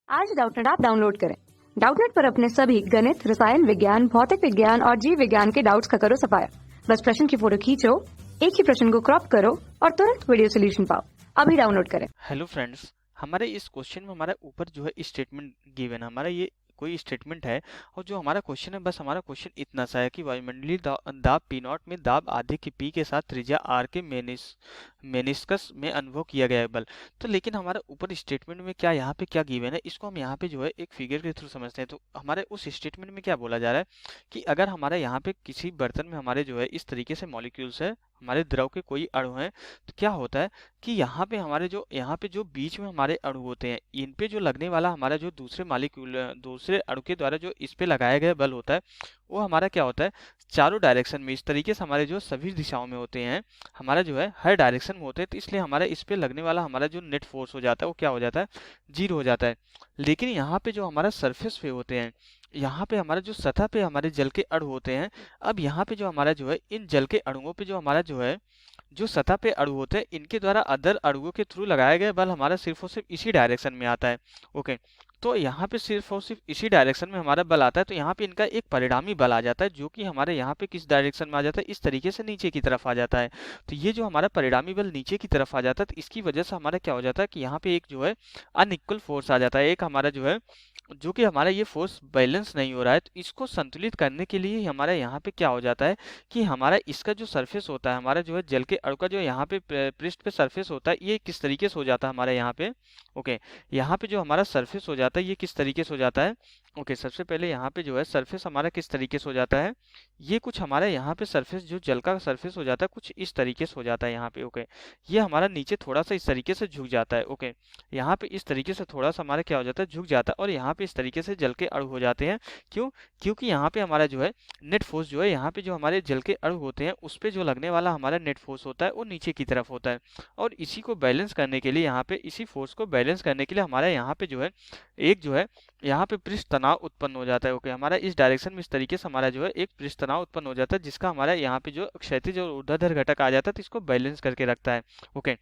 आज Doubtnut app download करें। Doubtnut पर अपने सभी गणित, रसायन विज्ञान, भौतिक विज्ञान और जीव विज्ञान के डाउट्स का करो सफाया। बस प्रश्न की फोटो खींचो, एक ही प्रश्न को क्रॉप करो और तुरंत वीडियो सोल्यूशन पाओ। अभी डाउनलोड करें। हेलो फ्रेंड्स, हमारे इस क्वेश्चन में हमारा ऊपर जो है स्टेटमेंट गिवन है, हमारा ये कोई स्टेटमेंट है और जो हमारा क्वेश्चन है, बस हमारा क्वेश्चन इतना सा है कि वायुमंडलीय दाब पी नॉट में दाब आधे की पी के साथ त्रिज्या आर के मेनिस्कस में अनुभव किया गया है बल। तो लेकिन हमारा ऊपर स्टेटमेंट में क्या यहाँ पे क्या गिवन है, इसको हम यहाँ पे जो है एक फिगर के थ्रू समझते हैं। तो हमारे उस स्टेटमेंट में क्या बोला जा रहा है कि अगर हमारे यहाँ पे किसी बर्तन में हमारे जो है इस तरीके से मॉलिक्यूल्स है, हमारे द्रव के कोई अणु हैं, तो क्या होता है कि यहाँ पे जो बीच में हमारे अणु होते हैं, इन पे जो लगने वाला हमारा जो दूसरे अणु के द्वारा जो इस पे लगाया गया बल होता है, वो हमारा क्या होता है, चारों डायरेक्शन में इस तरीके से हमारे जो सभी दिशाओं में होते हैं, हमारा जो है हर डायरेक्शन में होते हैं। तो इसलिए हमारा इस पे लगने वाला हमारा जो नेट फोर्स हो जाता है वो क्या हो जाता है, 0 हो जाता है। लेकिन यहाँ पे जो हमारा सरफेस पे होते हैं, यहाँ पे हमारा जो सतह पे हमारे जल के अणु होते हैं, अब यहाँ पे जो हमारा जो है इन जल के अणुओं पे जो हमारा जो है जो सतह पे अणु होते हैं, इनके द्वारा अदर अणुओं के थ्रू लगाया गया बल हमारा सिर्फ और सिर्फ इसी डायरेक्शन में आता है। ओके, तो यहाँ पे सिर्फ और सिर्फ इसी डायरेक्शन में हमारा बल आता है। तो यहाँ पे इनका एक परिणामी बल आ जाता है, जो कि हमारे यहाँ पे किस डायरेक्शन में आ जाता है, इस तरीके से नीचे की तरफ आ जाता है। तो ये जो हमारा परिणामी बल नीचे की तरफ आ जाता है, तो इसकी वजह से हमारा क्या हो जाता है कि यहाँ पे एक जो है अनइक्वल फोर्स आ जाता है, एक हमारा जो है जो कि हमारा ये फोर्स बैलेंस नहीं हो रहा है। तो इसको संतुलित करने के लिए हमारा यहाँ पे क्या हो जाता है कि हमारा इसका जो सरफेस होता है, हमारा जो है जल के अणु का जो यहाँ पे पृष्ठ पे सरफेस होता है, ये किस तरीके से हो जाता है हमारे यहाँ पे। ओके, यहाँ पे जो हमारा सरफेस हो जाता है, ये किस तरीके से हो जाता है। ओके, सबसे पहले यहाँ पे जो है सरफेस हमारा किस तरीके से हो जाता है, ये कुछ हमारे यहाँ पे सरफेस जो जल का सरफेस हो जाता है, कुछ इस तरीके से हो जाता है यहाँ पे। ओके, ये हमारा नीचे थोड़ा सा इस तरीके से झुक जाता है। ओके, यहाँ पे इस तरीके से थोड़ा सा हमारा क्या हो जाता है, झुक जाता है, और यहाँ पे इस तरीके से जल के अणु हो जाते हैं। क्यों? क्योंकि यहाँ पे हमारा जो है नेट फोर्स जो है, यहाँ पे जो हमारे जल के अणु होते हैं उस पे जो लगने वाला हमारा नेट फोर्स होता है वो नीचे की तरफ होता है। और इसी को बैलेंस करने के लिए, यहाँ पे इसी फोर्स को बैलेंस करने के लिए हमारा यहाँ पे जो है एक जो है यहाँ पे पृष्ठ तनाव उत्पन्न हो जाता है। ओके, हमारा इस डायरेक्शन में इस तरीके से हमारा जो है एक पृष्ठ तनाव उत्पन्न हो जाता है, जिसका हमारा यहाँ पे जो क्षैतिज और ऊर्ध्वाधर घटक आ जाता है, तो इसको बैलेंस करके रखता है। ओके,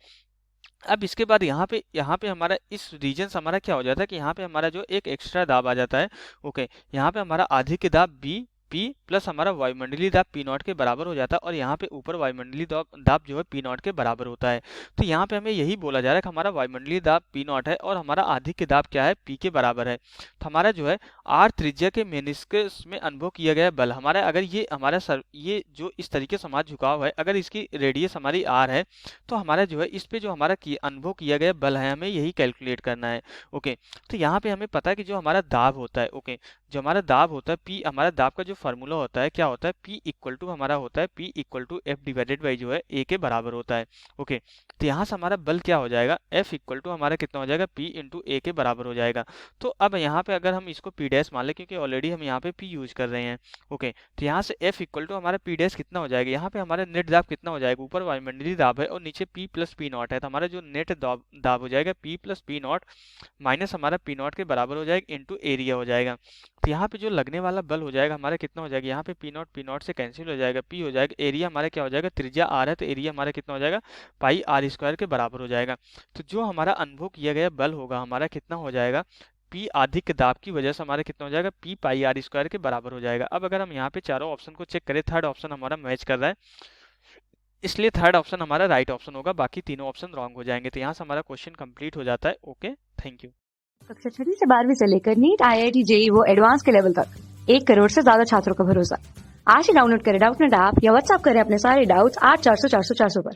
अब इसके बाद यहाँ पे हमारा इस रीजन से हमारा क्या हो जाता है कि यहाँ पे हमारा जो एक एक्स्ट्रा दाब आ जाता है। ओके, यहाँ पे हमारा आधे के दाब बी पी प्लस हमारा वायुमंडलीय दाब पी नॉट के बराबर हो जाता है, और यहाँ पे ऊपर वायुमंडलीय दाब जो है पी नॉट के बराबर होता है। तो यहाँ पे हमें यही बोला जा रहा है कि हमारा वायुमंडलीय दाब पी नॉट है और हमारा आधे के दाब क्या है, पी के बराबर है। तो हमारा जो है आर त्रिज्या के मेनिस्कस में अनुभव किया गया बल हमारा, अगर ये हमारा ये जो इस तरीके से हमारा झुकाव है, अगर इसकी रेडियस हमारी आर है, तो हमारा जो है इस पे जो हमारा अनुभव किया गया बल है, हमें यही कैलकुलेट करना है। ओके, तो यहाँ पे हमें पता है कि जो हमारा दाब होता है, ओके, जो हमारा दाब होता है पी, हमारा दाब का जो फार्मूला होता है क्या होता है, पी इक्वल टू हमारा होता है P equal to F divided by जो है ए के बराबर होता है। ओके, तो यहाँ से हमारा बल क्या हो जाएगा, एफ इक्वल टू हमारा कितना हो जाएगा, पी इंटू ए के बराबर हो जाएगा। तो अब यहाँ पे अगर हम इसको पी डैश मान लें, क्योंकि ऑलरेडी हम यहाँ पे पी यूज कर रहे हैं। ओके, तो यहाँ से एफ इक्वल टू हमारा पी डैश कितना हो जाएगा, यहाँ पे हमारा नेट दाब कितना हो जाएगा, ऊपर वायुमंडलीय दाब है और नीचे पी प्लस पी नॉट है, तो हमारा जो नेट दाब हो जाएगा P plus P not minus हमारा पी नॉट के बराबर हो जाएगा इंटू एरिया हो जाएगा। तो यहाँ पे जो लगने वाला बल हो जाएगा हमारा कितना हो जाएगा, यहाँ पे पी नॉट से कैंसिल हो जाएगा, पी हो जाएगा, एरिया हमारा क्या हो जाएगा, त्रिज्या आर है, तो एरिया हमारा कितना हो जाएगा, पाई आर स्क्वायर के बराबर हो जाएगा। तो जो हमारा अनुभव किया गया बल होगा हमारा कितना हो जाएगा, पी अधिक दाब की वजह से हमारा कितना हो जाएगा, पी पाई आर स्क्वायर के बराबर हो जाएगा। अब अगर हम यहाँ पे चारों ऑप्शन को चेक करें, थर्ड ऑप्शन हमारा मैच कर रहा है, इसलिए थर्ड ऑप्शन हमारा राइट ऑप्शन होगा, बाकी तीनों ऑप्शन रॉन्ग हो जाएंगे। तो यहाँ से हमारा क्वेश्चन कंप्लीट हो जाता है। Okay, thank you. कक्षा 6 से 12वीं से लेकर नीट, IIT, JEE वो एडवांस के लेवल तक 1 करोड़ से ज्यादा छात्रों का भरोसा। आज ही डाउनलोड करें डाउटनेट ऐप या व्हाट्सएप करें अपने सारे डाउट्स 8400 400 400 पर।